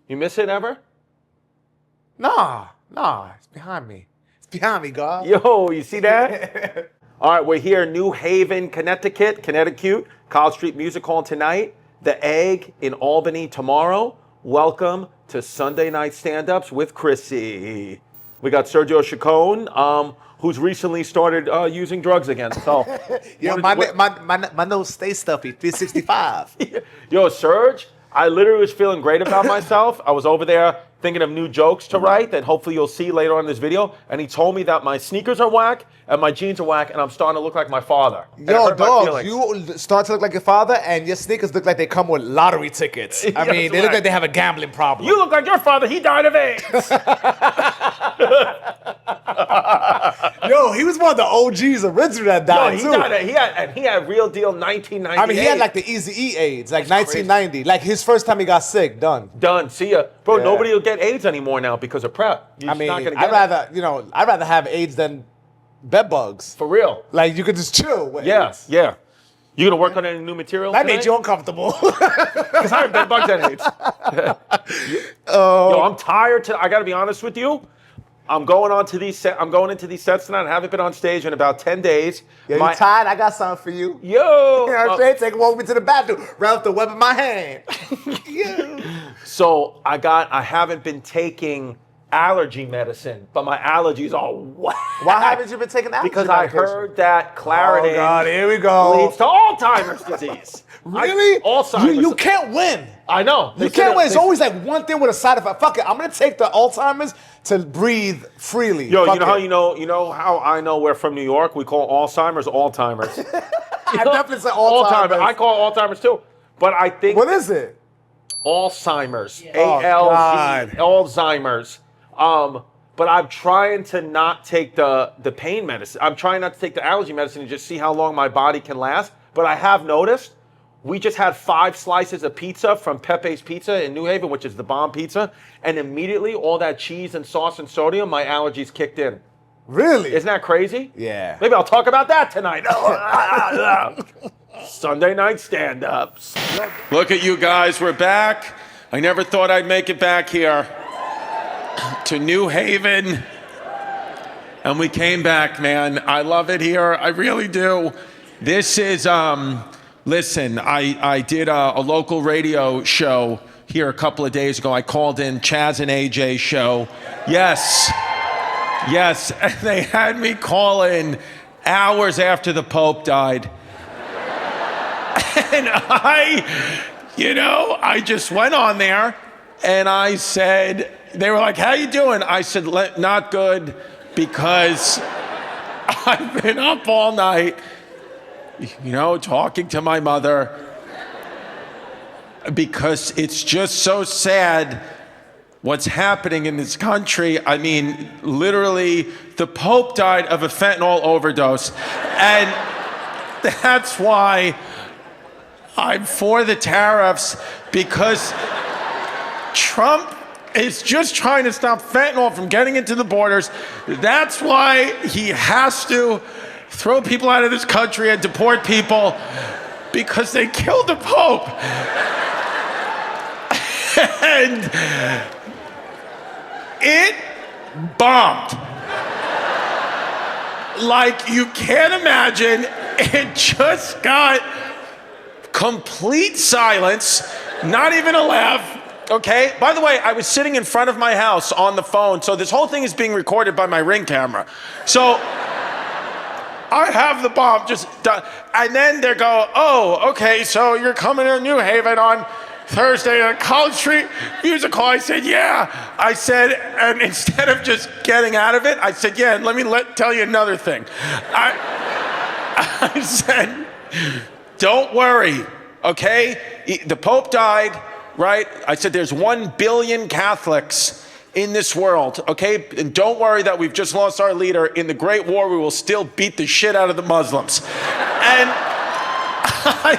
You miss it ever? Nah, it's behind me. It's behind me, God. Yo, you see that? All right, we're here in New Haven, Connecticut, College Street Music Hall tonight. The Egg in Albany tomorrow. Welcome to Sunday Night Stand-Ups with Chrissy. We got Sergio Ciccone, who's recently started using drugs again. So, yeah, my nose stays stuffy. 365. Yo, Serge, I literally was feeling great about myself. I was over there thinking of new jokes to write that hopefully you'll see later on in this video. And he told me that my sneakers are whack and my jeans are whack and I'm starting to look like my father. Yo, dog, you start to look like your father and your sneakers look like they come with lottery tickets. I mean, they look like they have a gambling problem. You look like your father. He died of AIDS. Yo, he was one of the OGs original that died, too. He had real deal 1998. I mean, he had like the Easy-E AIDS, like 1990. Crazy. Like his first time he got sick, done. See ya. Bro, nobody will get AIDS anymore now because of PrEP. I'd rather have AIDS than bed bugs. For real. Like, you could just chill with AIDS. Yeah. You gonna work on any new material That tonight? made you uncomfortable. Because I have bed bugs and AIDS. Yo, I'm tired. I gotta be honest with you. I'm going into these sets tonight. I haven't been on stage in about 10 days. Yo, you tired? I got something for you. Yo! You know what I'm saying? Take a walk me to the bathroom. Right off the web of my hand. So I haven't been taking allergy medicine, but my allergies are whack. Why haven't you been taking allergy Because medication? I heard that Claritin oh God, here we go. leads to Alzheimer's disease. Really? Alzheimer's. You can't win. I know. You can't win. It's always like one thing with a side effect. Fuck it. I'm gonna take the Alzheimer's to breathe freely. Yo, you know how I know we're from New York? We call Alzheimer's Alzheimer's. I definitely say Alzheimer's. I call it Alzheimer's too. But I think what is it? Alzheimer's. A-L-Z. Alzheimer's. But I'm trying to not take the pain medicine. I'm trying not to take the allergy medicine and just see how long my body can last. But I have noticed we just had 5 slices of pizza from Pepe's Pizza in New Haven, which is the bomb pizza. And immediately all that cheese and sauce and sodium, my allergies kicked in. Really? Isn't that crazy? Yeah. Maybe I'll talk about that tonight. Sunday night stand-ups. Look at you guys, we're back. I never thought I'd make it back here to New Haven. And we came back, man. I love it here, I really do. This is, listen, I did a local radio show here a couple of days ago. I called in Chaz and AJ's show. Yes, and they had me call in hours after the Pope died. And I just went on there and I said, they were like, how you doing? I said, not good, because I've been up all night, talking to my mother, because it's just so sad what's happening in this country. I mean, literally, the Pope died of a fentanyl overdose. And that's why I'm for the tariffs, because Trump is just trying to stop fentanyl from getting into the borders. That's why he has to throw people out of this country and deport people, because they killed the Pope. And it bombed. Like, you can't imagine. It just got complete silence, not even a laugh. Okay, by the way, I was sitting in front of my house on the phone, so this whole thing is being recorded by my Ring camera. So I have the bomb just done. And then they go, oh, okay, so you're coming to New Haven on Thursday at College Street Music Hall. I said, yeah. I said, and instead of just getting out of it, I said, yeah, and let me tell you another thing. I said, don't worry, okay? The Pope died, right? I said, there's 1 billion Catholics in this world, okay? And don't worry that we've just lost our leader. In the Great War, we will still beat the shit out of the Muslims. And I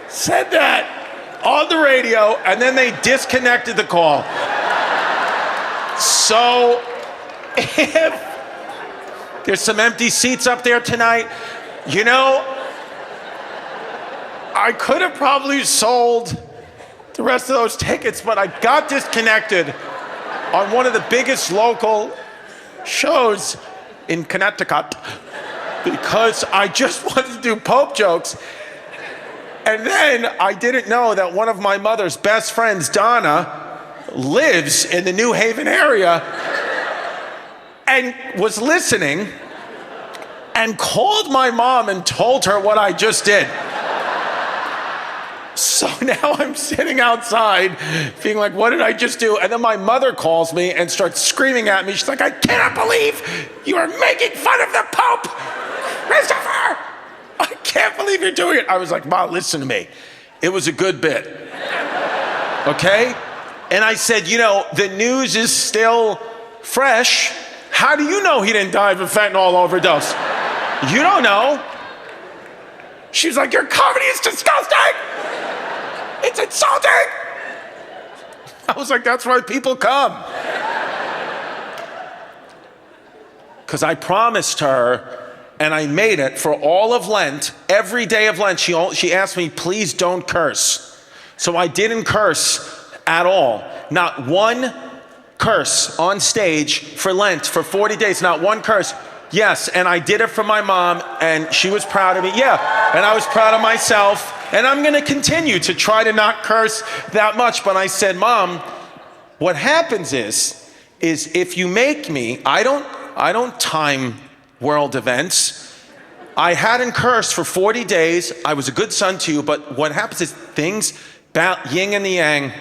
said that on the radio, and then they disconnected the call. So if there's some empty seats up there tonight, I could have probably sold the rest of those tickets, but I got disconnected on one of the biggest local shows in Connecticut because I just wanted to do Pope jokes. And then I didn't know that one of my mother's best friends, Donna, lives in the New Haven area and was listening and called my mom and told her what I just did. So now I'm sitting outside being like, what did I just do? And then my mother calls me and starts screaming at me. She's like, I cannot believe you are making fun of the Pope, Christopher! I can't believe you're doing it. I was like, Mom, listen to me. It was a good bit, okay? And I said, you know, the news is still fresh. How do you know he didn't die of a fentanyl overdose? You don't know. She was like, your comedy is disgusting. It's insulting. I was like, that's why people come. Because I promised her, and I made it for all of Lent, every day of Lent, she asked me, please don't curse. So I didn't curse at all. Not one curse on stage for Lent for 40 days, not one curse. Yes, and I did it for my mom, and she was proud of me. Yeah, and I was proud of myself, and I'm gonna continue to try to not curse that much. But I said, Mom, what happens is if you make me, I don't time world events. I hadn't cursed for 40 days. I was a good son to you, but what happens is things, yin and the yang,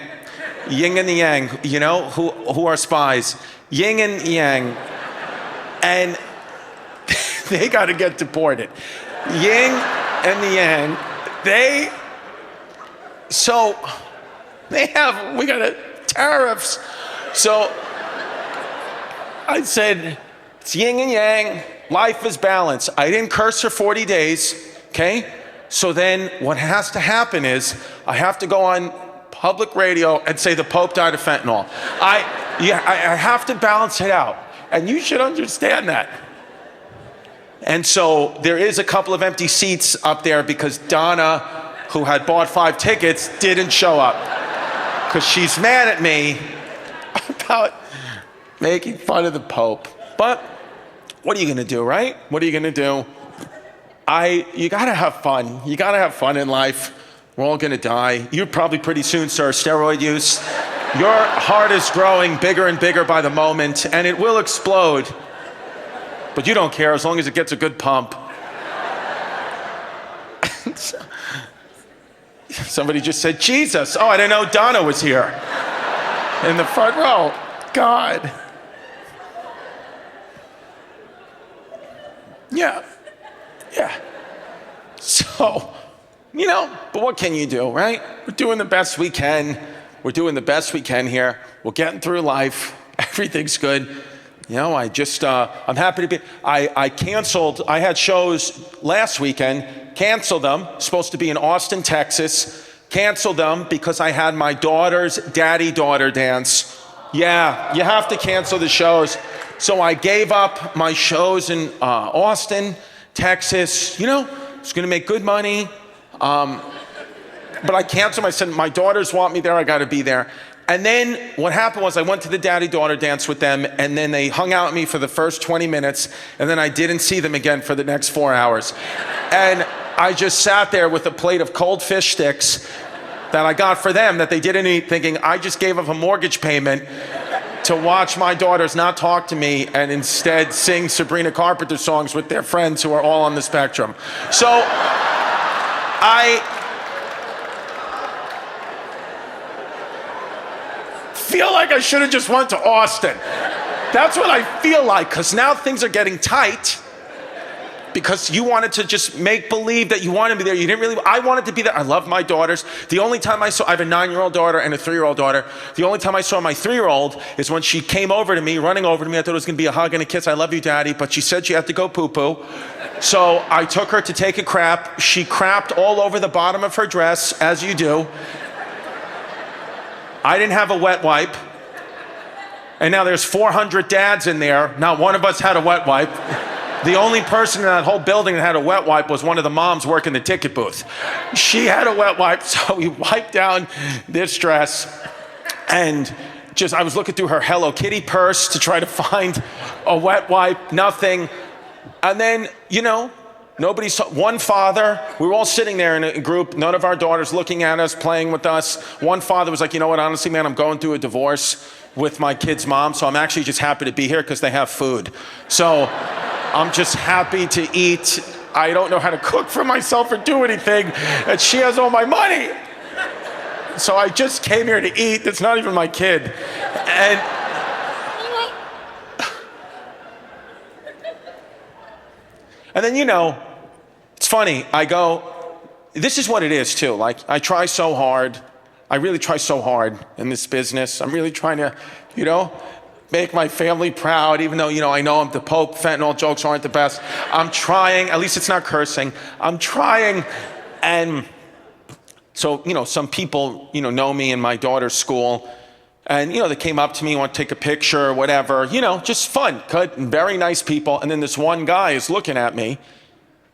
you know, who are spies, yin and yang, and they got to get deported. Yin and the yang, we got tariffs. So I said, it's yin and yang, life is balance. I didn't curse for 40 days, okay? So then what has to happen is I have to go on public radio and say the Pope died of fentanyl. I have to balance it out. And you should understand that. And so there is a couple of empty seats up there because Donna, who had bought 5 tickets, didn't show up. Because she's mad at me about making fun of the Pope. But what are you gonna do, right? What are you gonna do? You gotta have fun. You gotta have fun in life. We're all gonna die. You probably pretty soon, sir, steroid use. Your heart is growing bigger and bigger by the moment, and it will explode. But you don't care as long as it gets a good pump. Somebody just said, Jesus. Oh, I didn't know Donna was here in the front row. God. Yeah. So, you know, but what can you do, right? We're doing the best we can. We're doing the best we can here. We're getting through life. Everything's good. You know, I'm happy to be, I canceled, I had shows last weekend, canceled them, supposed to be in Austin, Texas, canceled them because I had my daughter's daddy-daughter dance. Yeah, you have to cancel the shows. So I gave up my shows in Austin, Texas. You know, it's gonna make good money. But I canceled them. I said, my daughters want me there, I gotta be there. And then what happened was I went to the daddy-daughter dance with them, and then they hung out with me for the first 20 minutes, and then I didn't see them again for the next 4 hours. And I just sat there with a plate of cold fish sticks that I got for them that they didn't eat, thinking I just gave up a mortgage payment to watch my daughters not talk to me and instead sing Sabrina Carpenter songs with their friends who are all on the spectrum. So I feel like I should have just went to Austin. That's what I feel like, because now things are getting tight because you wanted to just make believe that you wanted to be there. You didn't really, I wanted to be there. I love my daughters. The only time I have a 9-year-old daughter and a 3-year-old daughter. The only time I saw my 3-year-old is when she came over to me, running over to me. I thought it was gonna be a hug and a kiss. I love you, Daddy, but she said she had to go poo-poo. So I took her to take a crap. She crapped all over the bottom of her dress, as you do. I didn't have a wet wipe. And now there's 400 dads in there. Not one of us had a wet wipe. The only person in that whole building that had a wet wipe was one of the moms working the ticket booth. She had a wet wipe, so we wiped down this dress, and I was looking through her Hello Kitty purse to try to find a wet wipe, nothing. And then, nobody saw. One father, we were all sitting there in a group, none of our daughters looking at us, playing with us. One father was like, you know what, honestly, man, I'm going through a divorce with my kid's mom, so I'm actually just happy to be here because they have food. So I'm just happy to eat. I don't know how to cook for myself or do anything, and she has all my money. So I just came here to eat. That's not even my kid. And then, it's funny, this is what it is too. Like, I try so hard. I really try so hard in this business. I'm really trying to, make my family proud, even though, I know I'm the Pope, fentanyl jokes aren't the best. I'm trying, at least it's not cursing. I'm trying, and so, some people, know me in my daughter's school, and, they came up to me, want to take a picture or whatever, just fun, good, and very nice people. And then this one guy is looking at me,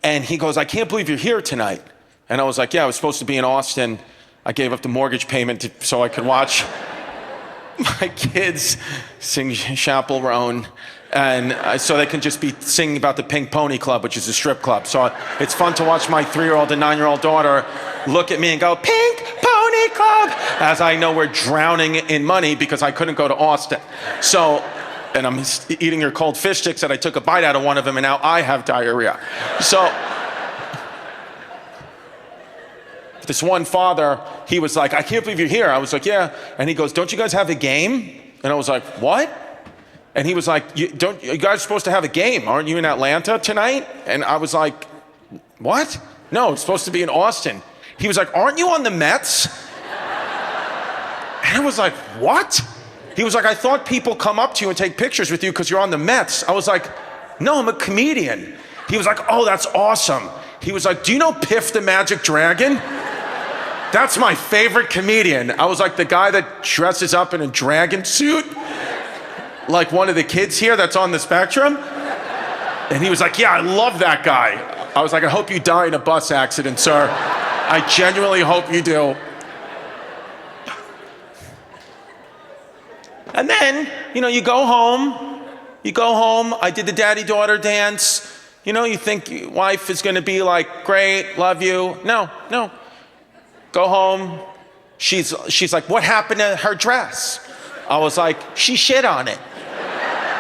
and he goes, I can't believe you're here tonight. And I was like, yeah, I was supposed to be in Austin. I gave up the mortgage payment so I could watch my kids sing Chaperone, and so they can just be singing about the Pink Pony Club, which is a strip club. So it's fun to watch my 3-year-old and 9-year-old daughter look at me and go, Pink Pony Club, as I know we're drowning in money because I couldn't go to Austin. So, and I'm eating your cold fish sticks that I took a bite out of one of them, and now I have diarrhea. So this one father, he was like, I can't believe you're here. I was like, yeah. And he goes, don't you guys have a game? And I was like, what? And he was like, you guys are supposed to have a game. Aren't you in Atlanta tonight? And I was like, what? No, it's supposed to be in Austin. He was like, aren't you on the Mets? And I was like, what? He was like, I thought people come up to you and take pictures with you because you're on the Mets. I was like, no, I'm a comedian. He was like, oh, that's awesome. He was like, do you know Piff the Magic Dragon? That's my favorite comedian. I was like, the guy that dresses up in a dragon suit, like one of the kids here that's on the spectrum. And he was like, yeah, I love that guy. I was like, I hope you die in a bus accident, sir. I genuinely hope you do. And then, you go home. I did the daddy-daughter dance. You think your wife is gonna be like, great, love you. No. Go home. She's like, what happened to her dress? I was like, she shit on it.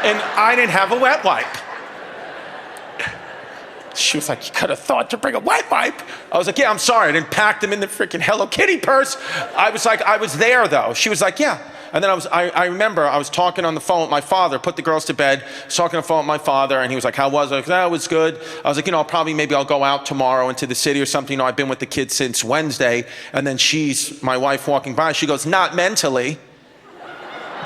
And I didn't have a wet wipe. She was like, you could have thought to bring a wet wipe. I was like, yeah, I'm sorry. I didn't pack them in the freaking Hello Kitty purse. I was like, I was there though. She was like, yeah. And then I remember I was talking on the phone with my father, put the girls to bed, was talking on the phone with my father, and he was like, how was it? I was like, that was good. I was like, maybe I'll go out tomorrow into the city or something. I've been with the kids since Wednesday. And then my wife walking by, she goes, not mentally.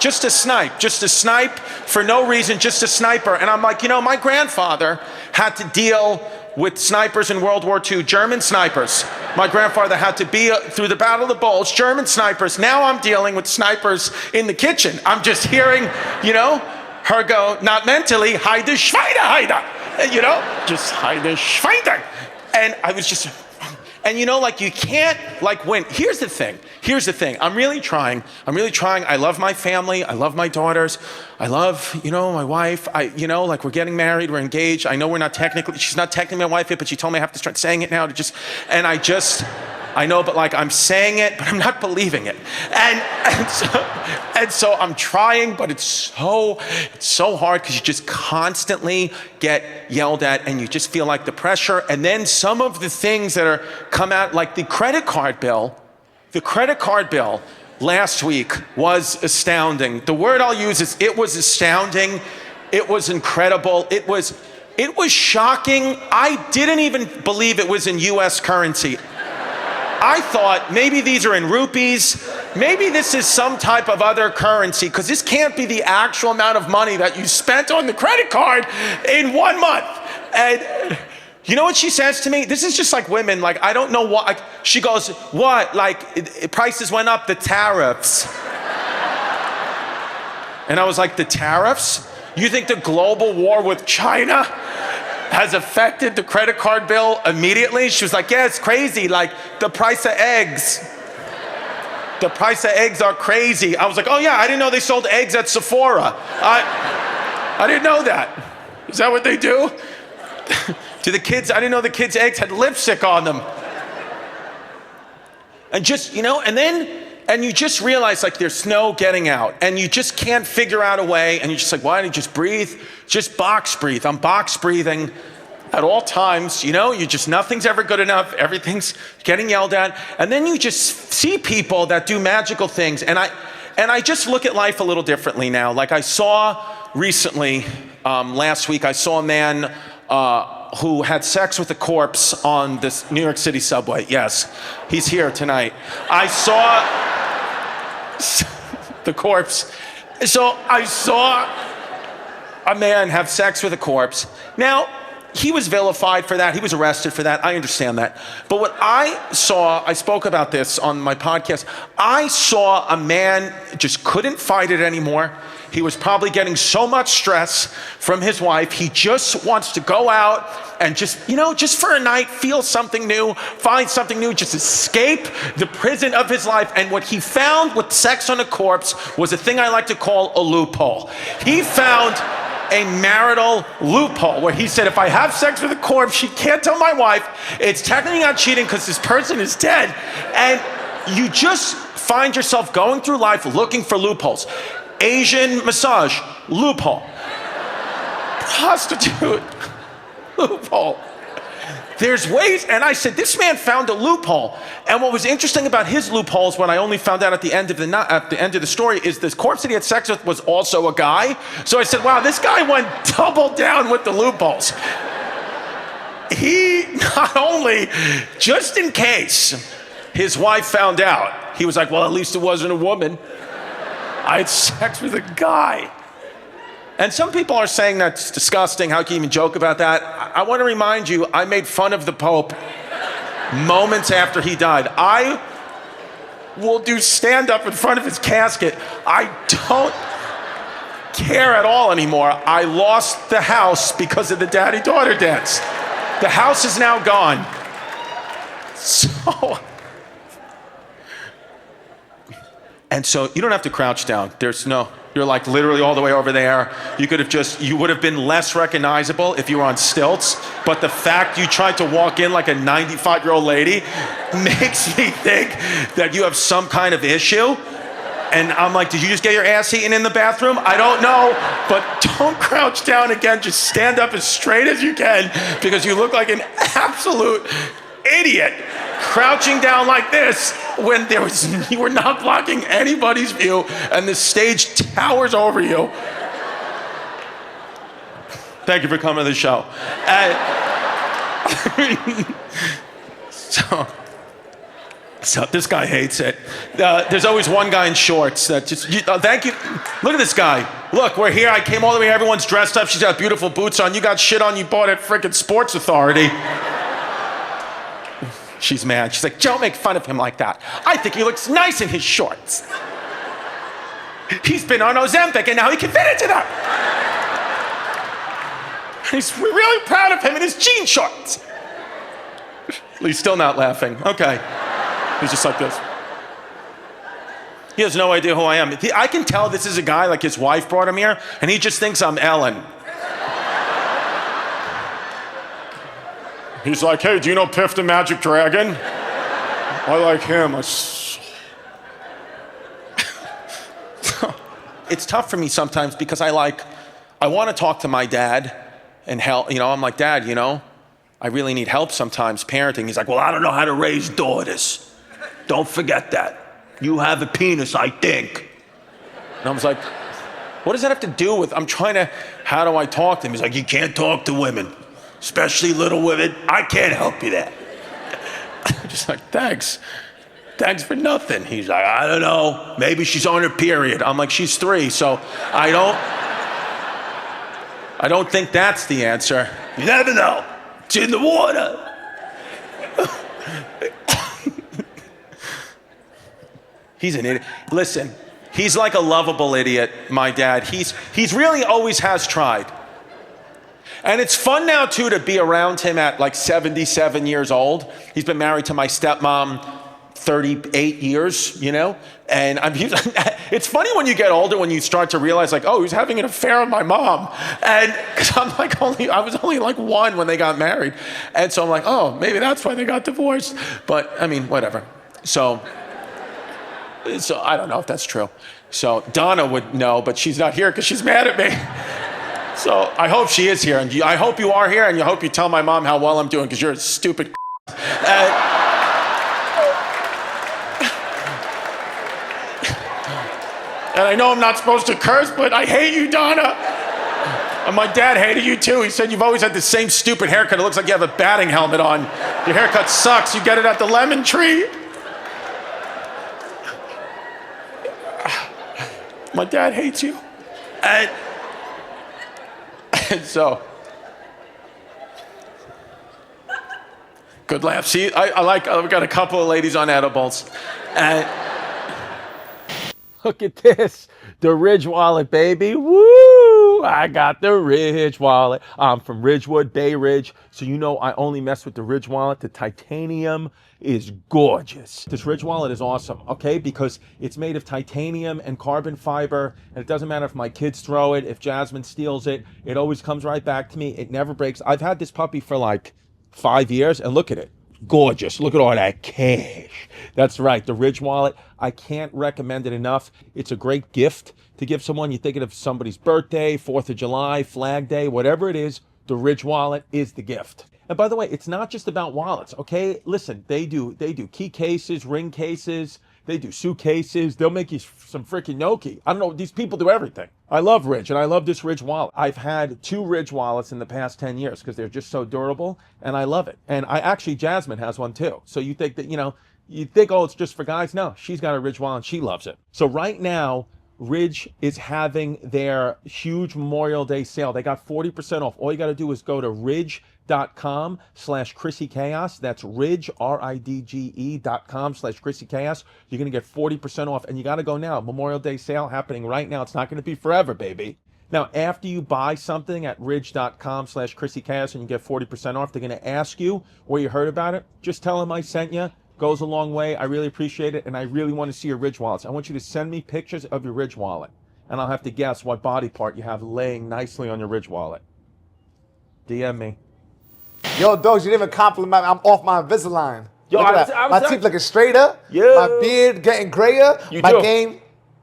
Just a snipe for no reason, just a sniper. And I'm like, my grandfather had to deal with snipers in World War II, German snipers. My grandfather had to be through the Battle of the Bulge, German snipers. Now I'm dealing with snipers in the kitchen. I'm just hearing, her go, not mentally, heide Schweine, heide. Just heide Schweine. And I was just, and you can't win. Here's the thing. I'm really trying. I love my family. I love my daughters. I love, my wife. We're getting married. We're engaged. I know she's not technically my wife yet, but she told me I have to start saying it now I know, but I'm saying it, but I'm not believing it. And so I'm trying, but it's so hard because you just constantly get yelled at and you just feel like the pressure. And then some of the things that come out, like the credit card bill last week was astounding. The word I'll use is it was astounding. It was incredible. It was shocking. I didn't even believe it was in US currency. I thought maybe these are in rupees. Maybe this is some type of other currency because this can't be the actual amount of money that you spent on the credit card in 1 month. And you know what she says to me? This is just like women. I don't know what. She goes, what? Prices went up, the tariffs. And I was like, the tariffs? You think the global war with China has affected the credit card bill immediately. She was like, yeah, it's crazy. Like the price of eggs. The price of eggs are crazy. I was like, oh yeah, I didn't know they sold eggs at Sephora. I didn't know that. Is that what they do? To the kids, I didn't know the kids' eggs had lipstick on them. And just, and you just realize like there's no getting out and you just can't figure out a way and you're just like, why don't you just breathe? Just box breathe. I'm box breathing at all times, nothing's ever good enough. Everything's getting yelled at. And then you just see people that do magical things. And I just look at life a little differently now. Like I saw recently, last week, I saw a man who had sex with a corpse on this New York City subway. Yes, he's here tonight. I saw the corpse. So I saw a man have sex with a corpse. Now, he was vilified for that. He was arrested for that. I understand that. But what I saw, I spoke about this on my podcast. I saw a man just couldn't fight it anymore. He was probably getting so much stress from his wife. He just wants to go out and just for a night, feel something new, find something new, just escape the prison of his life. And what he found with sex on a corpse was a thing I like to call a loophole. He found a marital loophole where he said, if I have sex with a corpse, she can't tell my wife. It's technically not cheating because this person is dead. And you just find yourself going through life looking for loopholes. Asian massage, loophole. Prostitute, loophole. There's ways, and I said, this man found a loophole. And what was interesting about his loopholes, what I only found out at the end of the story, is this corpse that he had sex with was also a guy. So I said, wow, this guy went double down with the loopholes. He not only, just in case his wife found out, he was like, well, at least it wasn't a woman. I had sex with a guy. And some people are saying that's disgusting. How can you even joke about that? I want to remind you, I made fun of the Pope moments after he died. I will do stand-up in front of his casket. I don't care at all anymore. I lost the house because of the daddy-daughter dance. The house is now gone. So you don't have to crouch down. You're like literally all the way over there. You would have been less recognizable if you were on stilts, but the fact you tried to walk in like a 95-year-old lady makes me think that you have some kind of issue. And I'm like, did you just get your ass eaten in the bathroom? I don't know, but don't crouch down again. Just stand up as straight as you can because you look like an absolute idiot crouching down like this when you were not blocking anybody's view and the stage towers over you. Thank you for coming to the show. So this guy hates it. There's always one guy in shorts that just, thank you. Look at this guy. Look, we're here. I came all the way. Everyone's dressed up. She's got beautiful boots on. You got shit on you bought at frickin' Sports Authority. She's mad. She's like, don't make fun of him like that. I think he looks nice in his shorts. He's been on Ozempic and now he can fit into them. We're really proud of him in his jean shorts. He's still not laughing. Okay. He's just like this. He has no idea who I am. I can tell this is a guy, like his wife brought him here, and he just thinks I'm Ellen. He's like, hey, do you know Piff the Magic Dragon? I like him. It's tough for me sometimes because I want to talk to my dad and help. I'm like, Dad, I really need help sometimes parenting. He's like, well, I don't know how to raise daughters. Don't forget that. You have a penis, I think. And I was like, what does that have to do with, how do I talk to him? He's like, you can't talk to women, especially little women. I can't help you there. I'm just like, thanks. Thanks for nothing. He's like, I don't know. Maybe she's on her period. I'm like, she's 3, so I don't think that's the answer. You never know. It's in the water. He's an idiot. Listen, he's like a lovable idiot, my dad. He's really always has tried. And it's fun now, too, to be around him at like 77 years old. He's been married to my stepmom 38 years, you know? And it's funny when you get older, when you start to realize, like, oh, he's having an affair with my mom. And because I was only like 1 when they got married. And so I'm like, oh, maybe that's why they got divorced. But, I mean, whatever. So I don't know if that's true. So Donna would know, but she's not here because she's mad at me. So I hope she is here. And I hope you are here, and I hope you tell my mom how well I'm doing because you're a stupid And I know I'm not supposed to curse, but I hate you, Donna. And my dad hated you too. He said you've always had the same stupid haircut. It looks like you have a batting helmet on. Your haircut sucks. You get it at the lemon tree. My dad hates you. And so, good laugh. See, I've got a couple of ladies on edibles. And look at this, the Ridge wallet, baby. Woo! I got the Ridge wallet. I'm from Ridgewood, Bay Ridge, so you know I only mess with the Ridge wallet. The titanium is gorgeous. This Ridge wallet is awesome, okay? Because it's made of titanium and carbon fiber, and it doesn't matter if my kids throw it, if Jasmine steals it, it always comes right back to me. It never breaks. I've had this puppy for like 5 years, and look at it. Gorgeous. Look at all that cash. That's right, the Ridge wallet. I can't recommend it enough. It's a great gift to give someone. You're thinking of somebody's birthday, 4th of July, Flag Day, whatever it is, the Ridge wallet is the gift. And by the way, it's not just about wallets, okay? Listen, they do key cases, ring cases, they do suitcases, they'll make you some freaking gnocchi. I don't know, these people do everything. I love Ridge, and I love this Ridge wallet. I've had 2 Ridge wallets in the past 10 years because they're just so durable, and I love it. And Jasmine has one too. So you think that, you think, oh, it's just for guys. No, she's got a Ridge wallet and she loves it. So right now, Ridge is having their huge Memorial Day sale. They got 40% off. All you got to do is go to ridge.com/ChrissyChaos. That's Ridge, RIDGE.com/ChrissyChaos. You're going to get 40% off, and you got to go now. Memorial Day sale happening right now. It's not going to be forever, baby. Now, after you buy something at ridge.com/ChrissyChaos and you get 40% off, they're going to ask you where you heard about it. Just tell them I sent you. Goes a long way. I really appreciate it, and I really want to see your Ridge wallets. I want you to send me pictures of your Ridge wallet, and I'll have to guess what body part you have laying nicely on your Ridge wallet. DM me. Yo, dogs, you didn't even compliment me. I'm off my Invisalign. Yo, my teeth looking straighter. Yeah. My beard getting grayer. My game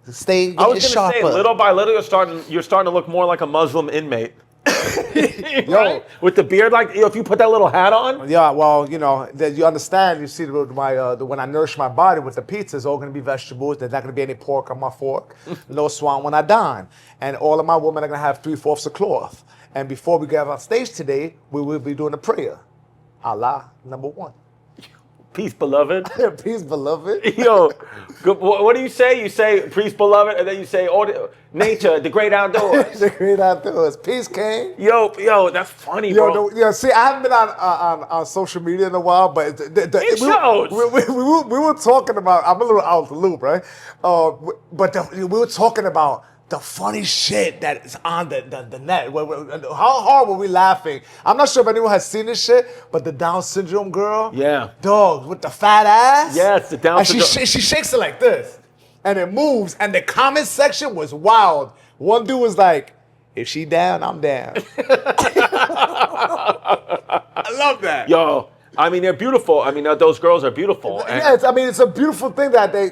staying I was sharper. Say, little by little, you're starting to look more like a Muslim inmate. Yo, right? With the beard, like if you put that little hat on. Yeah, well, you understand. You see, when I nourish my body with the pizza, it's all going to be vegetables. There's not going to be any pork on my fork. No swan when I dine. And all of my women are going to have 3/4 of cloth. And before we get on stage today, we will be doing a prayer. Allah, number 1. Peace, beloved. Peace, beloved. Yo, what do you say? You say, peace, beloved, and then you say, nature, the great outdoors. The great outdoors. Peace, King. Yo, that's funny, bro. See, I haven't been on social media in a while, but it shows. We were talking about, I'm a little out of the loop, right? We were talking about the funny shit that is on the net. How hard were we laughing? I'm not sure if anyone has seen this shit, but the Down syndrome girl. Yeah. Dog, with the fat ass. Yes, the Down syndrome. And she shakes it like this. And it moves. And the comment section was wild. One dude was like, if she down, I'm down. I love that. Yo. I mean, they're beautiful. I mean, those girls are beautiful. Yeah, it's a beautiful thing that they're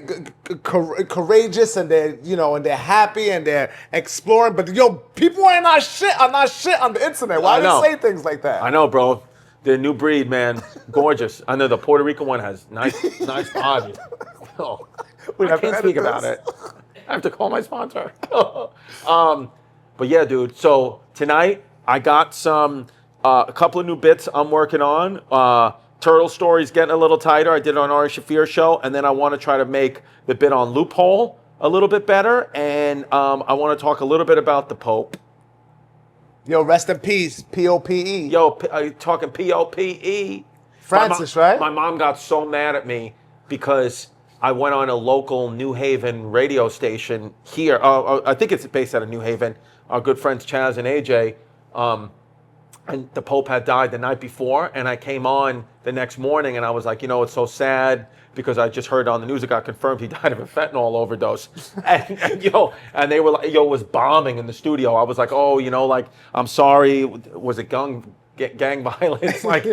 courageous and they're, and they're happy and they're exploring. But people are not shit on the internet. Why do they say things like that? I know, bro. They're a new breed, man. Gorgeous. I know the Puerto Rican one has nice body. Oh, I can't speak about it. I have to call my sponsor. But yeah, dude. So tonight I got a couple of new bits I'm working on. Turtle Story's getting a little tighter. I did it on Ari Shaffir's show. And then I want to try to make the bit on Loophole a little bit better. And I want to talk a little bit about the Pope. Yo, rest in peace, P-O-P-E. Yo, talking P-O-P-E. Francis, right? My mom got so mad at me because I went on a local New Haven radio station here. I think it's based out of New Haven. Our good friends Chaz and AJ. and the Pope had died the night before, and I came on the next morning, and I was like, it's so sad because I just heard on the news it got confirmed he died of a fentanyl overdose, and they were like, it was bombing in the studio. I was like, I'm sorry, was it gang violence, like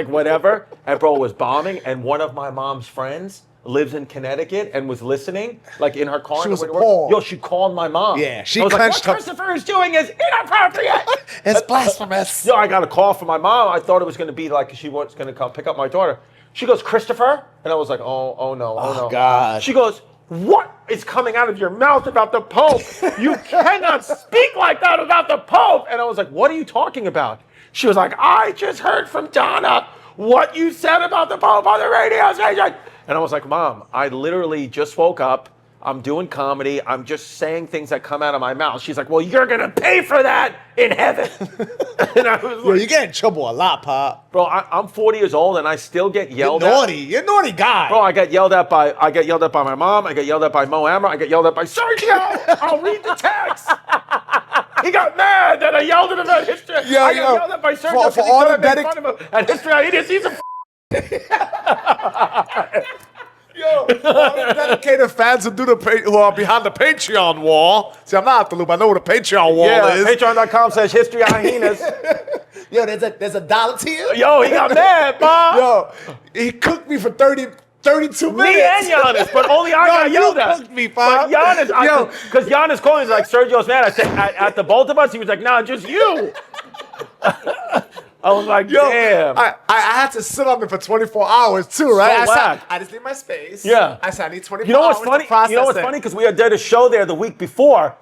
whatever, and bro, it was bombing, and one of my mom's friends lives in Connecticut and was listening, like in her car. She was appalled. She called my mom. Yeah, she was clenched like, what Christopher is doing is inappropriate. It's blasphemous. I got a call from my mom. I thought it was going to be like she was going to come pick up my daughter. She goes, Christopher? And I was like, oh no. God. She goes, what is coming out of your mouth about the Pope? You cannot speak like that about the Pope. And I was like, what are you talking about? She was like, I just heard from Donna what you said about the Pope on the radio station. And I was like, Mom, I literally just woke up. I'm doing comedy. I'm just saying things that come out of my mouth. She's like, well, you're going to pay for that in heaven. And I was like, you get in trouble a lot, Pop. Bro, I'm 40 years old and I still get yelled at. You're a naughty guy. Bro, I get yelled at by my mom. I get yelled at by Mo Ammer. I get yelled at by Sergio. I'll read the text. He got mad that I yelled at him at history. I got yelled at by Sergio for all the make fun of him at history. He's a all the dedicated fans who are behind the Patreon wall. See, I'm not out the loop. I know what the Patreon wall is. Patreon.com/history hyenas. Yo, there's a $1 tier. Yo, he got mad, Bob. Yo, he cooked me for 32 minutes. Me and Giannis, but only I got yelled at. You cooked me, Bob. Giannis, because Giannis calling like Sergio's mad. I said at the both of us. He was like, nah, just you. I was like, damn. I had to sit on it for 24 hours too, right? So I just need my space. Yeah. I said I need 24 hours to process You know what's funny? Because we did a show there the week before.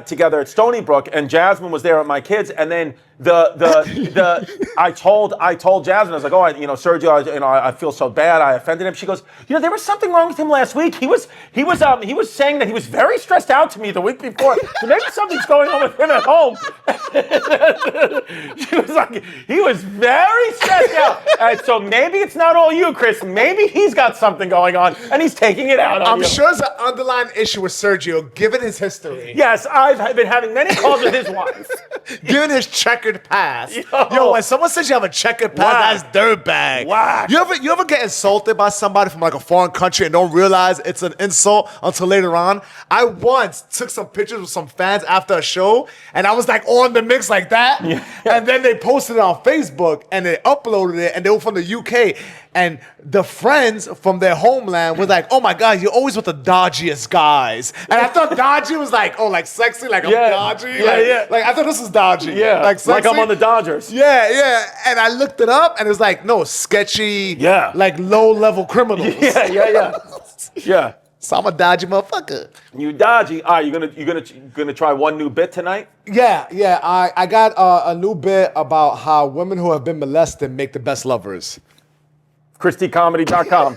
Together at Stony Brook, and Jasmine was there with my kids, and then I told Jasmine, I was like, Sergio, I feel so bad, I offended him. She goes, there was something wrong with him last week. He was saying that he was very stressed out to me the week before. So maybe something's going on with him at home. She was like, he was very stressed out. And so maybe it's not all you, Chris. Maybe he's got something going on, and he's taking it out on you. I'm sure there's an underlying issue with Sergio, given his history. Yes, I've been having many calls with his wife. Given his checkered past. Yo, when someone says you have a checkered past, that's dirtbag. Wow. You ever get insulted by somebody from like a foreign country and don't realize it's an insult until later on? I once took some pictures with some fans after a show, and I was like on the mix like that. Yeah. And then they posted it on Facebook, and they uploaded it, and they were from the UK. And the friends from their homeland were like, oh my God, you're always with the dodgiest guys. And I thought dodgy was like, sexy, like I'm dodgy. Like I thought this was dodgy. Yeah, like sexy. Like I'm on the Dodgers. Yeah. And I looked it up and it was like, no, sketchy, like low-level criminals. Yeah. So I'm a dodgy motherfucker. You dodgy. All right, you gonna try one new bit tonight? Yeah. I got a new bit about how women who have been molested make the best lovers. ChristyComedy.com.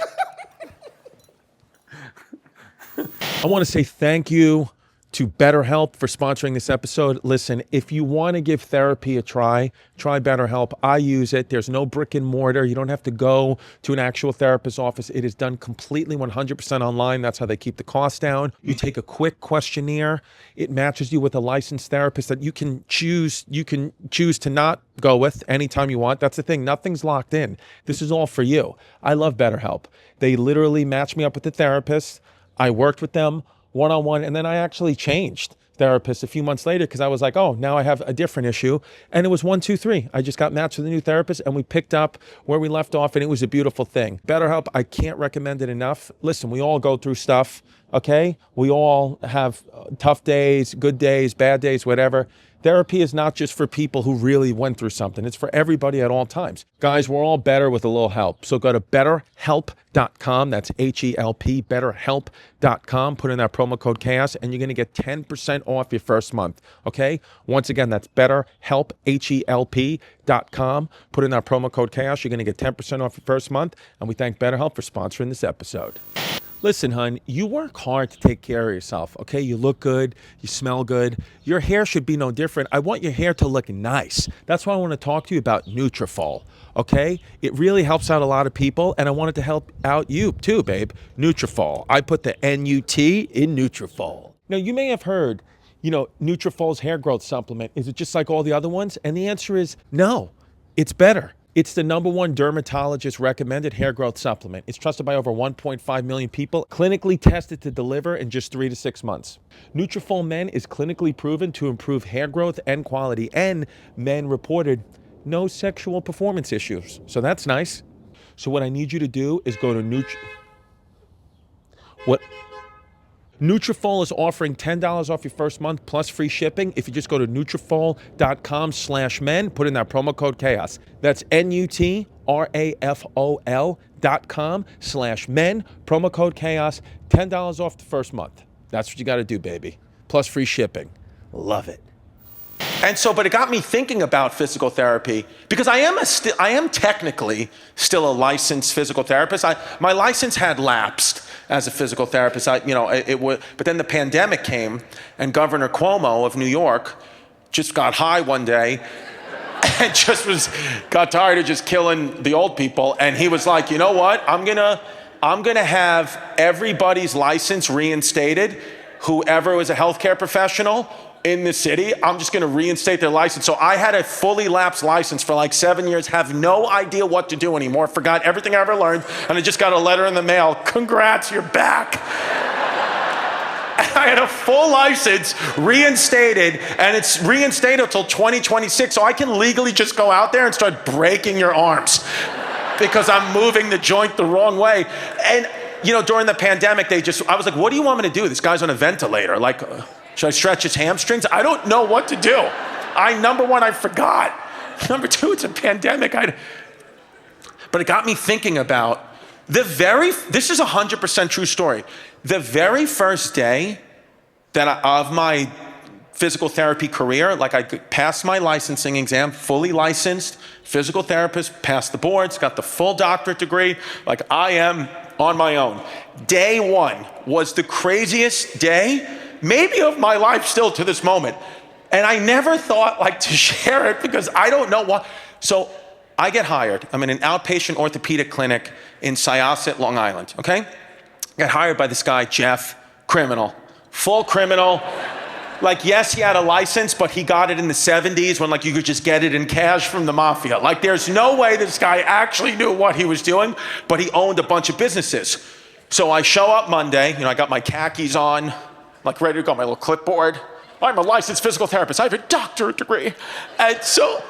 I want to say thank you to BetterHelp for sponsoring this episode. Listen, if you want to give therapy a try BetterHelp. I use it. There's no brick and mortar. You don't have to go to an actual therapist's office. It is done completely 100% online. That's how they keep the cost down. You take a quick questionnaire. It matches you with a licensed therapist that you can choose to not go with anytime you want. That's the thing. Nothing's locked in. This is all for you. I love BetterHelp. They literally match me up with the therapist. I worked with them one-on-one, and then I actually changed therapists a few months later because I was like, oh, now I have a different issue. And it was 1, 2, 3. I just got matched with a new therapist, and we picked up where we left off, and it was a beautiful thing. BetterHelp, I can't recommend it enough. Listen, we all go through stuff, okay? We all have tough days, good days, bad days, whatever. Therapy is not just for people who really went through something. It's for everybody at all times. Guys, we're all better with a little help. So go to betterhelp.com. That's HELP, betterhelp.com. Put in that promo code CHAOS, and you're going to get 10% off your first month, okay? Once again, that's betterhelp, HELP.com. Put in that promo code CHAOS. You're going to get 10% off your first month, and we thank BetterHelp for sponsoring this episode. Listen, hun, you work hard to take care of yourself, okay? You look good, you smell good. Your hair should be no different. I want your hair to look nice. That's why I want to talk to you about Nutrafol, okay? It really helps out a lot of people, and I wanted to help out you too, babe. Nutrafol. I put the N-U-T in Nutrafol. Now, you may have heard Nutrafol's hair growth supplement, is it just like all the other ones? And the answer is no, it's better. It's the #1 dermatologist recommended hair growth supplement. It's trusted by over 1.5 million people, clinically tested to deliver in just 3 to 6 months. Nutrafol Men is clinically proven to improve hair growth and quality, and men reported no sexual performance issues. So that's nice. So what I need you to do is go to Nutrafol is offering $10 off your first month plus free shipping if you just go to Nutrafol.com/men, put in that promo code chaos. That's Nutrafol.com/men, promo code chaos, $10 off the first month. That's what you got to do, baby. Plus free shipping. Love it. And so, but it got me thinking about physical therapy because I am technically still a licensed physical therapist. My license had lapsed as a physical therapist. But then the pandemic came, and Governor Cuomo of New York just got high one day and got tired of just killing the old people, and he was like, you know what? I'm gonna have everybody's license reinstated. Whoever was a healthcare professional in the city, I'm just gonna reinstate their license. So I had a fully lapsed license for like 7 years, have no idea what to do anymore, forgot everything I ever learned, and I just got a letter in the mail, congrats, you're back. I had a full license reinstated, and it's reinstated until 2026, so I can legally just go out there and start breaking your arms because I'm moving the joint the wrong way. And during the pandemic, I was like, what do you want me to do? This guy's on a ventilator. Like, should I stretch his hamstrings? I don't know what to do. Number one, I forgot. Number two, it's a pandemic. But it got me thinking about this is a 100% true story. The very first day of my physical therapy career, like I passed my licensing exam, fully licensed physical therapist, passed the boards, got the full doctorate degree, like I am on my own. Day one was the craziest day, maybe of my life still to this moment. And I never thought to share it because I don't know what. So I get hired. I'm in an outpatient orthopedic clinic in Syosset, Long Island, okay? Got hired by this guy, Jeff, criminal, full criminal. Yes, he had a license, but he got it in the 70s when you could just get it in cash from the mafia. There's no way this guy actually knew what he was doing, but he owned a bunch of businesses. So I show up Monday, I got my khakis on, ready to go, my little clipboard. I'm a licensed physical therapist. I have a doctorate degree. And so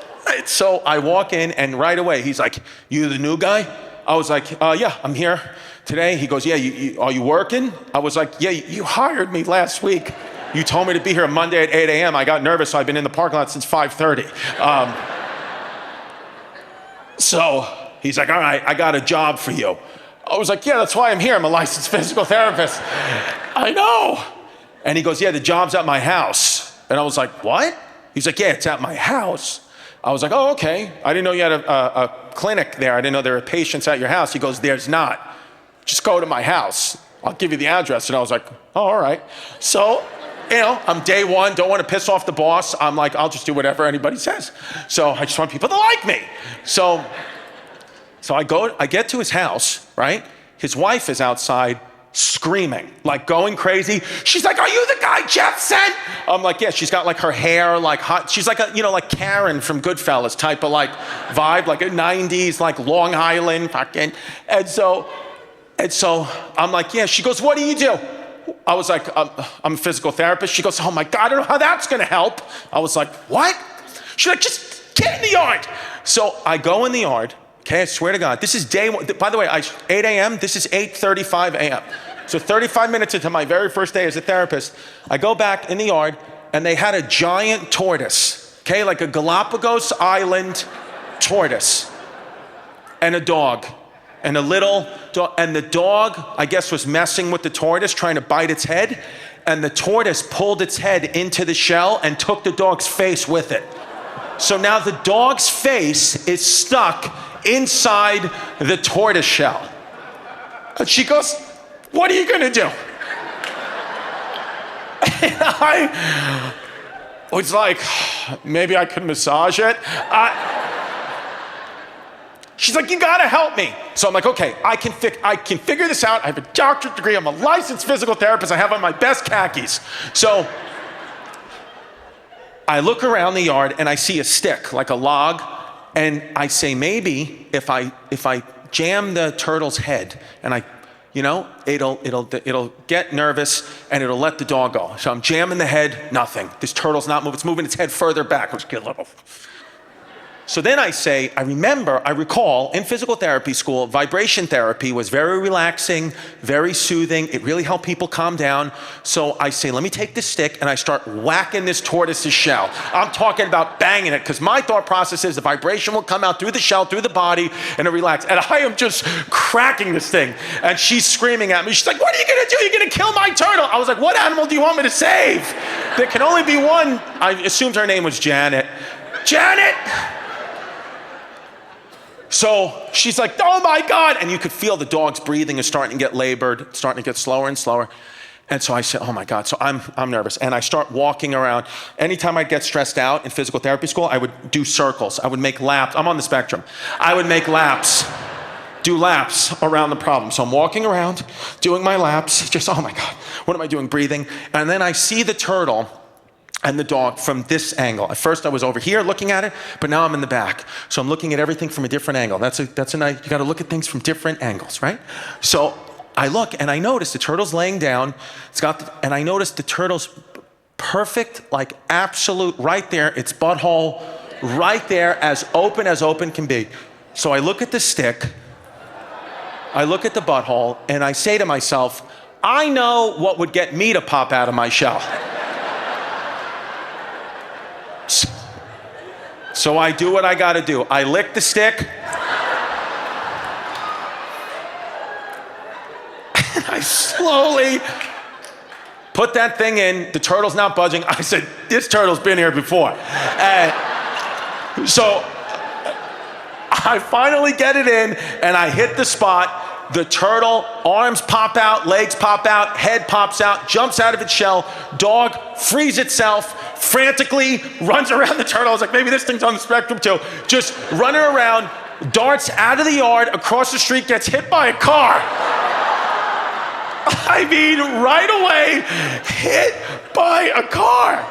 I walk in, and right away, he's like, you the new guy? I was like, yeah, I'm here today. He goes, yeah, are you working? I was like, yeah, you hired me last week. You told me to be here Monday at 8 a.m. I got nervous, so I've been in the parking lot since 5:30. So he's like, all right, I got a job for you. I was like, yeah, that's why I'm here. I'm a licensed physical therapist. I know. And he goes, yeah, the job's at my house. And I was like, what? He's like, yeah, it's at my house. I was like, oh, okay. I didn't know you had a clinic there. I didn't know there were patients at your house. He goes, there's not. Just go to my house. I'll give you the address. And I was like, oh, all right. So, I'm day one, don't want to piss off the boss. I'm like, I'll just do whatever anybody says. So I just want people to like me. So I get to his house, right? His wife is outside screaming, going crazy. She's like, are you the guy Jeff sent? I'm like, yeah, she's got her hair hot. She's like Karen from Goodfellas type of vibe, a 90s, Long Island fucking. And so I'm like, yeah. She goes, what do you do? I was like, I'm a physical therapist. She goes, oh my God, I don't know how that's gonna help. I was like, what? She's like, just get in the yard. So I go in the yard, okay, I swear to God, this is day one. By the way, 8 a.m., this is 8:35 a.m. So 35 minutes into my very first day as a therapist, I go back in the yard, and they had a giant tortoise, okay, a Galapagos Island tortoise, and a dog. And a little dog, and the dog, I guess, was messing with the tortoise, trying to bite its head, and the tortoise pulled its head into the shell and took the dog's face with it. So now the dog's face is stuck inside the tortoise shell. And she goes, what are you gonna do? And I was like, maybe I could massage it. She's like, you gotta help me. So I'm like, okay, I can figure this out. I have a doctorate degree. I'm a licensed physical therapist. I have on my best khakis. So I look around the yard and I see a stick, like a log, and I say, maybe if I jam the turtle's head and it'll get nervous and it'll let the dog go. So I'm jamming the head, nothing. This turtle's not moving, it's moving its head further back. Let's get a little. So then I say, I recall in physical therapy school, vibration therapy was very relaxing, very soothing. It really helped people calm down. So I say, let me take this stick and I start whacking this tortoise's shell. I'm talking about banging it because my thought process is the vibration will come out through the shell, through the body, and it'll relax. And I am just cracking this thing. And she's screaming at me. She's like, what are you gonna do? You're gonna kill my turtle. I was like, what animal do you want me to save? There can only be one. I assumed her name was Janet. Janet! So she's like, oh my God. And you could feel the dog's breathing is starting to get labored, starting to get slower and slower. And so I said, oh my God. So I'm nervous. And I start walking around. Anytime I'd get stressed out in physical therapy school, I would do circles. I would make laps. I'm on the spectrum. I would make laps, do laps around the problem. So I'm walking around, doing my laps, just, oh my God, what am I doing? Breathing. And then I see the turtle and the dog from this angle. At first I was over here looking at it, but now I'm in the back. So I'm looking at everything from a different angle. That's a nice, you gotta look at things from different angles, right? So I look and I notice the turtle's laying down. And I notice the turtle's perfect, like absolute, right there, its butthole, right there, as open can be. So I look at the stick, I look at the butthole, and I say to myself, I know what would get me to pop out of my shell. So I do what I gotta do. I lick the stick. And I slowly put that thing in. The turtle's not budging. I said, this turtle's been here before. And so I finally get it in and I hit the spot. The turtle, arms pop out, legs pop out, head pops out, jumps out of its shell. Dog frees itself, frantically runs around the turtle. I was like, maybe this thing's on the spectrum too. Just running around, darts out of the yard, across the street, gets hit by a car. I mean, right away, hit by a car.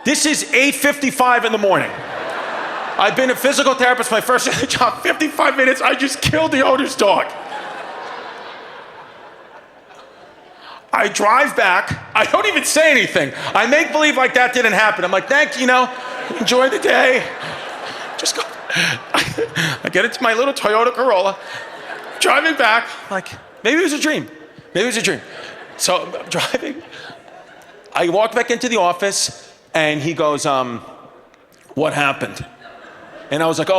This is 8:55 in the morning. I've been a physical therapist, my first job, 55 minutes, I just killed the owner's dog. I drive back, I don't even say anything. I make believe like that didn't happen. I'm like, thank you, enjoy the day. Just go. I get into my little Toyota Corolla, driving back, like, maybe it was a dream. Maybe it was a dream. So I'm driving, I walk back into the office, and he goes, what happened? And I was like,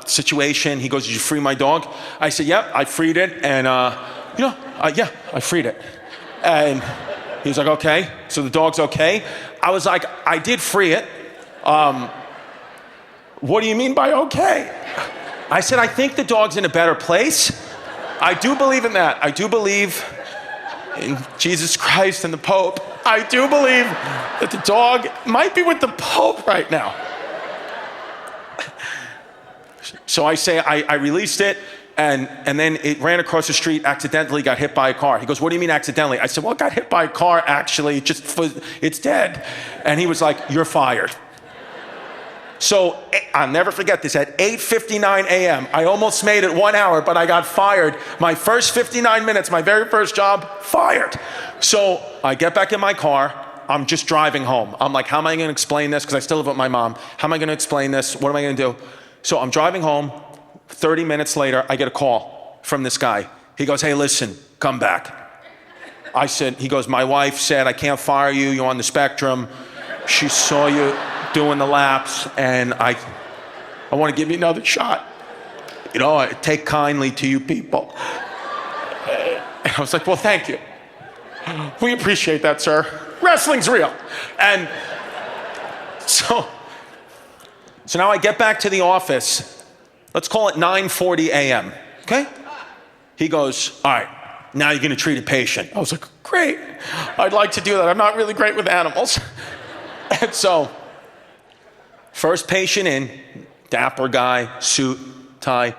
situation. He goes, did you free my dog? I said, yep, I freed it. And, yeah, I freed it. And he was like, okay, so the dog's okay? I was like, I did free it. What do you mean by okay? I said, I think the dog's in a better place. I do believe in that. I do believe in Jesus Christ and the Pope. I do believe that the dog might be with the Pope right now. So I say, I released it, and then it ran across the street, accidentally got hit by a car. He goes, what do you mean accidentally? I said, well, it got hit by a car, actually, it's dead. And he was like, you're fired. So I'll never forget this, at 8:59 a.m., I almost made it 1 hour, but I got fired. My first 59 minutes, my very first job, fired. So I get back in my car, I'm just driving home. I'm like, how am I gonna explain this? Because I still live with my mom. How am I gonna explain this? What am I gonna do? So I'm driving home, 30 minutes later, I get a call from this guy. He goes, hey, listen, come back. I said, he goes, my wife said, I can't fire you, you're on the spectrum. She saw you doing the laps, and I want to give you another shot. I take kindly to you people. And I was like, well, thank you. We appreciate that, sir. Wrestling's real. And so now I get back to the office. Let's call it 9:40 a.m., okay? He goes, all right, now you're gonna treat a patient. I was like, great, I'd like to do that. I'm not really great with animals. And so, first patient in, dapper guy, suit, tie.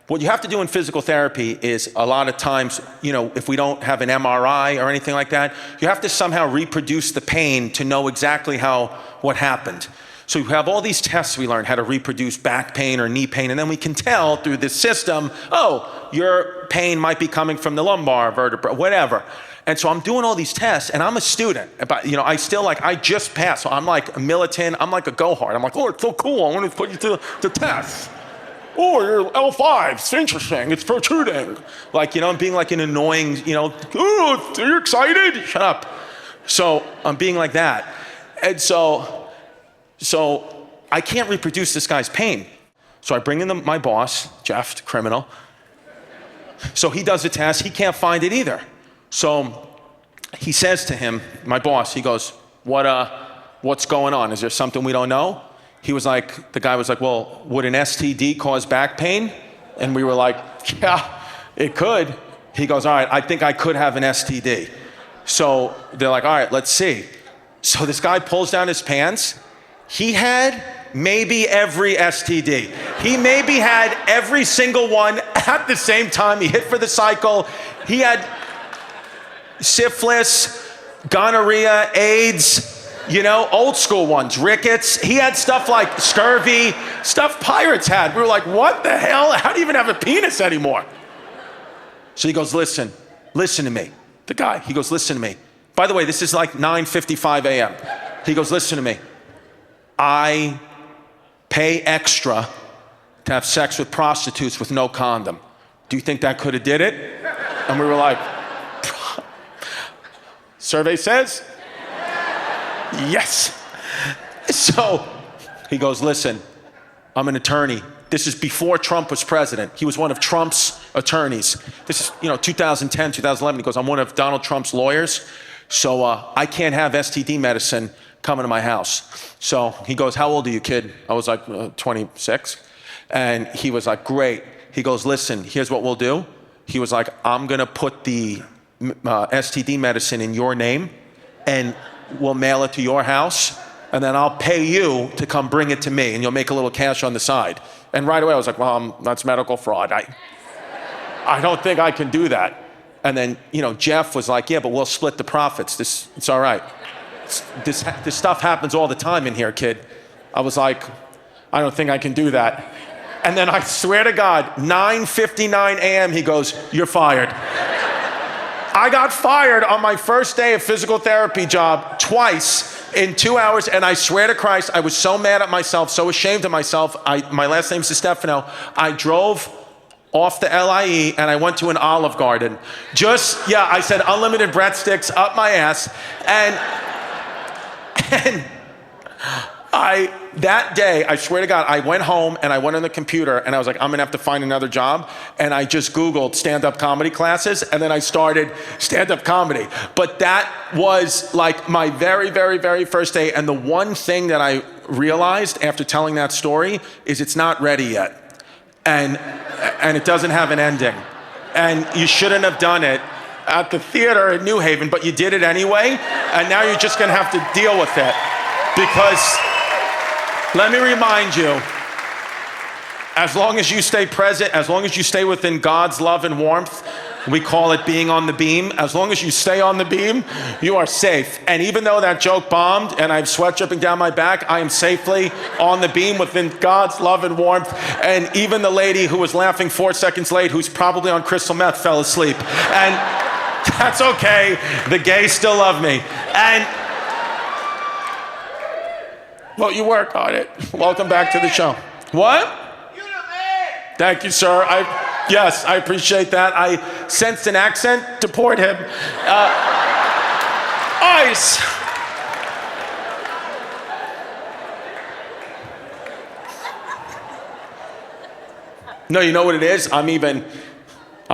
What you have to do in physical therapy is a lot of times, if we don't have an MRI or anything like that, you have to somehow reproduce the pain to know exactly what happened. So you have all these tests we learn how to reproduce back pain or knee pain, and then we can tell through this system, oh, your pain might be coming from the lumbar vertebra, whatever. And so I'm doing all these tests, and I'm a student. But I just passed. So I'm like a militant. I'm like a go-hard. I'm like, oh, it's so cool. I want to put you to the test. Oh, you're L5. It's interesting. It's protruding. I'm being like an annoying, oh, are you excited? Shut up. So I'm being like that. And so I can't reproduce this guy's pain. So I bring in my boss, Jeff, the criminal. So he does the test. He can't find it either. So he says to him, my boss, he goes, what's going on? Is there something we don't know? The guy was like, well, would an STD cause back pain? And we were like, yeah, it could. He goes, all right, I think I could have an STD. So they're like, all right, let's see. So this guy pulls down his pants. He had maybe every STD. He maybe had every single one at the same time. He hit for the cycle. He had syphilis, gonorrhea, AIDS, old school ones, rickets. He had stuff like scurvy, stuff pirates had. We were like, what the hell? How do you even have a penis anymore? So he goes, listen to me. The guy, he goes, listen to me. By the way, this is like 9:55 a.m. He goes, listen to me. I pay extra to have sex with prostitutes with no condom. Do you think that could have did it? And we were like, survey says, yes. So he goes, listen, I'm an attorney. This is before Trump was president. He was one of Trump's attorneys. This is, 2010, 2011. He goes, I'm one of Donald Trump's lawyers. So I can't have STD medicine coming to my house. So he goes, how old are you, kid? I was like 26. And he was like, great. He goes, listen, here's what we'll do. He was like, I'm going to put the STD medicine in your name, and we'll mail it to your house, and then I'll pay you to come bring it to me, and you'll make a little cash on the side. And right away I was like, well, that's medical fraud. I don't think I can do that. And then, Jeff was like, yeah, but we'll split the profits. It's all right. This stuff happens all the time in here, kid. I was like, I don't think I can do that. And then I swear to God, 9:59 a.m., he goes, you're fired. I got fired on my first day of physical therapy job twice in 2 hours, and I swear to Christ, I was so mad at myself, so ashamed of myself. My last name's Distefano. I drove off the LIE and I went to an Olive Garden. I said unlimited breadsticks up my ass, and that day, I swear to God, I went home and I went on the computer and I was like, I'm gonna have to find another job. And I just Googled stand-up comedy classes, and then I started stand-up comedy. But that was like my very, very, very first day. And the one thing that I realized after telling that story is it's not ready yet. And it doesn't have an ending. And you shouldn't have done it at the theater in New Haven, but you did it anyway. And now you're just gonna have to deal with it. Because let me remind you, as long as you stay present, as long as you stay within God's love and warmth, we call it being on the beam. As long as you stay on the beam, you are safe. And even though that joke bombed and I have sweat dripping down my back, I am safely on the beam within God's love and warmth. And even the lady who was laughing 4 seconds late, who's probably on crystal meth, fell asleep. And that's okay. The gays still love me. And well, you work on it. Welcome back to the show. What? You're the man. Thank you, sir. Yes, I appreciate that. I sensed an accent. Deport him. Ice. No, you know what it is? I'm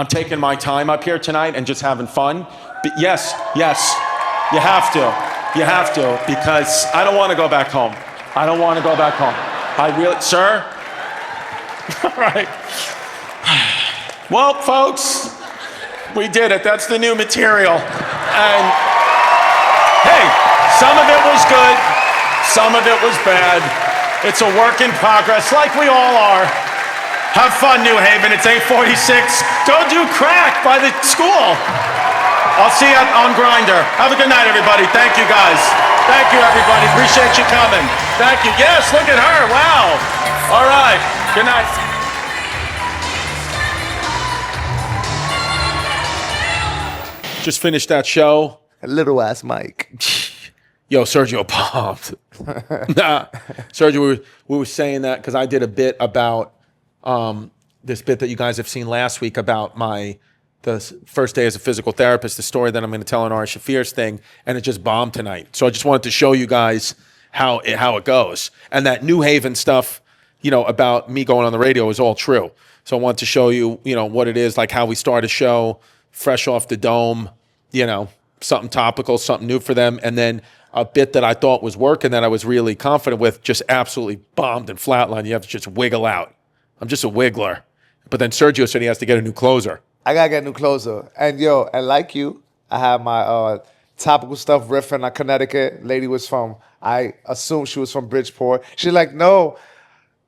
taking my time up here tonight and just having fun. But yes, you have to, because I don't want to go back home. I don't want to go back home. Sir? All right. Well, folks, we did it. That's the new material. And hey, some of it was good, some of it was bad. It's a work in progress, like we all are. Have fun, New Haven. It's 8:46. Go do crack by the school. I'll see you on Grindr. Have a good night, everybody. Thank you, guys. Thank you, everybody. Appreciate you coming. Thank you. Yes, look at her. Wow. All right. Good night. Just finished that show. A little ass Mike. Yo, Sergio popped. Nah, Sergio, we were saying that because I did a bit about this bit that you guys have seen last week about the first day as a physical therapist, the story that I'm going to tell on Ari Shafir's thing, and it just bombed tonight. So I just wanted to show you guys how it goes. And that New Haven stuff, about me going on the radio is all true. So I wanted to show you, what it is, like how we start a show fresh off the dome, something topical, something new for them. And then a bit that I thought was working that I was really confident with just absolutely bombed and flatlined. You have to just wiggle out. I'm just a wiggler. But then Sergio said he has to get a new closer. I gotta get a new closer. And and like you, I have my topical stuff riffing on Connecticut. Lady I assumed she was from Bridgeport. She's like, no,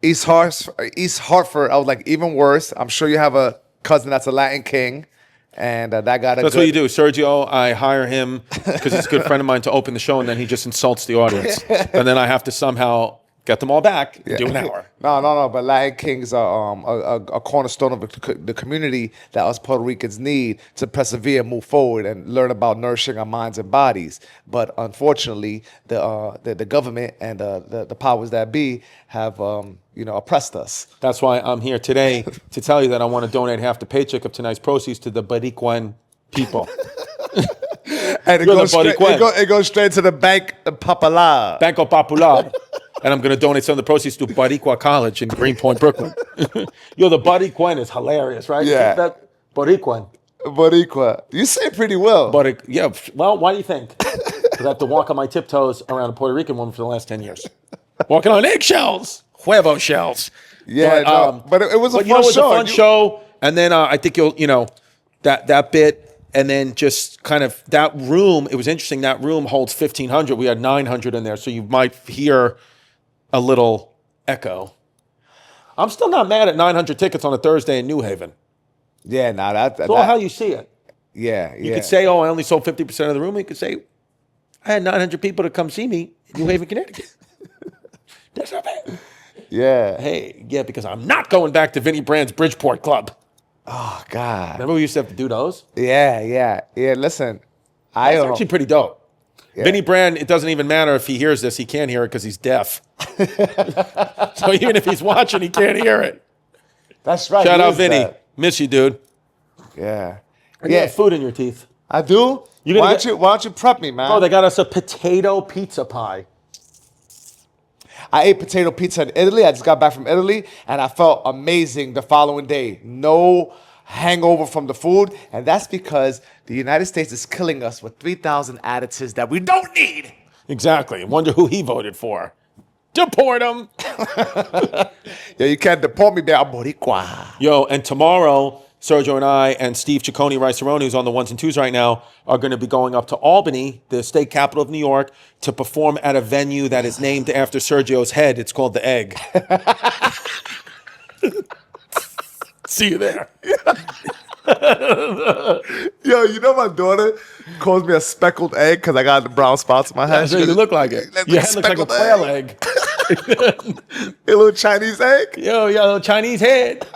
East Hartford. I was like, even worse. I'm sure you have a cousin that's a Latin king. And that got a That's what you do. Sergio, I hire him because he's a good friend of mine to open the show, and then he just insults the audience. And then I have to somehow get them all back and do an hour. No. But Latin Kings are a cornerstone of the community that us Puerto Ricans need to persevere, move forward, and learn about nourishing our minds and bodies. But unfortunately, the government and the powers that be have oppressed us. That's why I'm here today to tell you that I want to donate half the paycheck of tonight's proceeds to the Baricuan people. And it goes straight to the Bank Popular. Banco Popular. And I'm going to donate some of the proceeds to Boricua College in Greenpoint, Brooklyn. The Baricuan is hilarious, right? Yeah. That Baricuan. Boricua. You say it pretty well. Yeah. Well, why do you think? Because I have to walk on my tiptoes around a Puerto Rican woman for the last 10 years. Walking on eggshells. Huevo shells. Yeah, but it was a fun show. It was a fun show. And then I think that bit, and then just kind of that room, it was interesting. That room holds 1,500. We had 900 in there. So you might hear a little echo. I'm still not mad at 900 tickets on a Thursday in New Haven. Yeah, that's all how you see it. Yeah. You could say, I only sold 50% of the room. You could say, I had 900 people to come see me in New Haven, Connecticut. That's not bad. Yeah. Hey, yeah, because I'm not going back to Vinnie Brand's Bridgeport Club. Oh, God. Remember we used to have to do those? Yeah. Listen, that's actually pretty dope. Yeah. Vinnie Brand, it doesn't even matter if he hears this. He can't hear it because he's deaf. So even if he's watching, he can't hear it. That's right. Shout out, Vinny. Miss you, dude. Yeah. You have food in your teeth. I do? Why don't you prep me, man? Oh, they got us a potato pizza pie. I ate potato pizza in Italy. I just got back from Italy, and I felt amazing the following day. No hangover from the food, and that's because the United States is killing us with 3,000 additives that we don't need. Exactly. Wonder who he voted for. Deport him. Yo, you can't deport me, I'm Boricua. Yo, and tomorrow, Sergio and I and Steve Ciccone Rice-A-Roni, who's on the 1s and 2s right now, are going to be going up to Albany, the state capital of New York, to perform at a venue that is named after Sergio's head. It's called The Egg. See you there. Yo, my daughter calls me a speckled egg because I got the brown spots in my head. Yeah, you look like it. Your head looks like a quail egg. A little Chinese egg? Yo, little Chinese head.